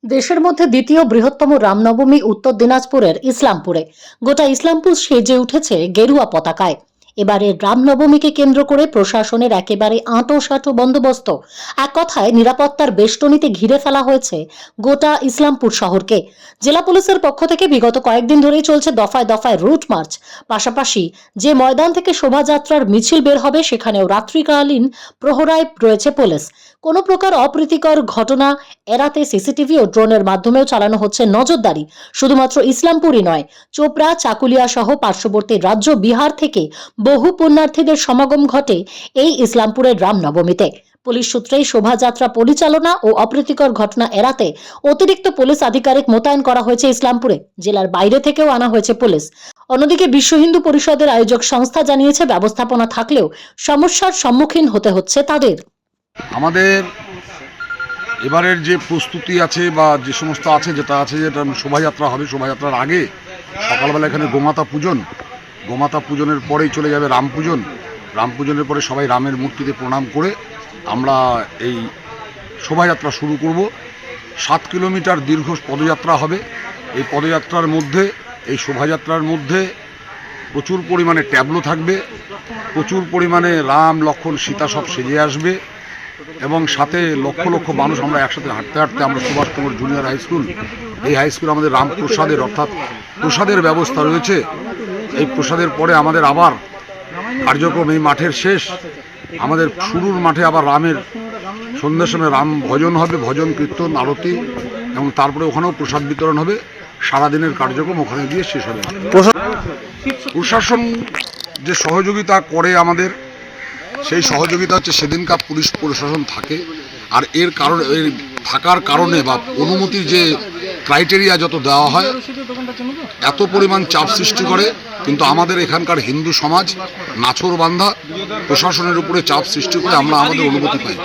দেশের মধ্যে দ্বিতীয় বৃহত্তম রামনবমী উত্তর দিনাজপুরের ইসলামপুরে। গোটা ইসলামপুর সেজে উঠেছে গেরুয়া পতাকায়। এবারে রামনবমীকে কেন্দ্র করে প্রশাসনের একেবারে আঁটো বন্দোবস্ত। এক কথায় নিরাপত্তার বেষ্টনীতে ঘিরে ফেলা হয়েছে গোটা ইসলামপুর শহরকে। জেলা পুলিশের পক্ষ থেকে বিগত কয়েকদিন ধরেই চলছে দফায় দফায় রুট মার্চ। পাশাপাশি যে ময়দান থেকে শোভাযাত্রার মিছিল বের হবে সেখানেও রাত্রিকালীন প্রহরায় রয়েছে পুলিশ। কোনো প্রকার অপ্রীতিকর ঘটনা এড়াতে সিসিটিভি ও ড্রোনের মাধ্যমেও চালানো হচ্ছে নজরদারি। শুধুমাত্র ইসলামপুরই নয়, চোপড়া, চাকুলিয়া সহ পার্শ্ববর্তী রাজ্য বিহার থেকে বহু পুণ্যার্থীদের সমাগম ঘটে এই ইসলামপুরের রামনবমীতে। পুলিশ সূত্রেই শোভাযাত্রা পরিচালনা ও অপ্রীতিকর ঘটনা এড়াতে অতিরিক্ত পুলিশ আধিকারিক মোতায়েন করা হয়েছে ইসলামপুরে। জেলার বাইরে থেকেও আনা হয়েছে পুলিশ। অন্যদিকে বিশ্ব হিন্দু পরিষদের আয়োজক সংস্থা জানিয়েছে ব্যবস্থাপনা থাকলেও সমস্যার সম্মুখীন হতে হচ্ছে তাদের। আমাদের এবারের যে প্রস্তুতি আছে বা যে সমস্ত আছে যেটা শোভাযাত্রা হবে, শোভাযাত্রার আগে সকালবেলা এখানে গোমাতা পূজনের পরেই চলে যাবে রাম পূজন। রাম পূজনের পরে সবাই রামের মূর্তিতে প্রণাম করে আমরা এই শোভাযাত্রা শুরু করব। 7 কিলোমিটার দীর্ঘ পদযাত্রা হবে। এই পদযাত্রার মধ্যে, এই শোভাযাত্রার মধ্যে প্রচুর পরিমাণে ট্যাবলো থাকবে, প্রচুর পরিমাণে রাম, লক্ষ্মণ, সীতা সব সেজে আসবে এবং সাথে লক্ষ লক্ষ মানুষ আমরা একসাথে হাঁটতে হাঁটতে আমরা সুভাষনগর জুনিয়র হাই স্কুল, এই হাই স্কুল আমাদের রামপ্রসাদের অর্থাৎ প্রসাদের ব্যবস্থা রয়েছে। এই প্রসাদের পরে আমাদের আবার কার্যক্রম, এই মাঠের শেষ, আমাদের শুরুর মাঠে আবার রামের সন্ধ্যার সময় রাম ভজন হবে, ভজন, কীর্তন, আরতি এবং তারপরে ওখানেও প্রসাদ বিতরণ হবে। সারাদিনের কার্যক্রম ওখানে গিয়ে শেষ হবে। প্রশাসন যে সহযোগিতা করে আমাদের, সেই সহযোগিতা হচ্ছে সেদিনকার পুলিশ প্রশাসন থাকে। আর এর কারণে, এর থাকার কারণে বা অনুমতির যে ক্রাইটেরিয়া যত দেওয়া হয়, এত পরিমাণ চাপ সৃষ্টি করে। কিন্তু আমাদের এখানকার হিন্দু সমাজ নাছোড়বান্ধা, প্রশাসনের উপরে চাপ সৃষ্টি করে আমরা আমাদের অনুমতি পাই।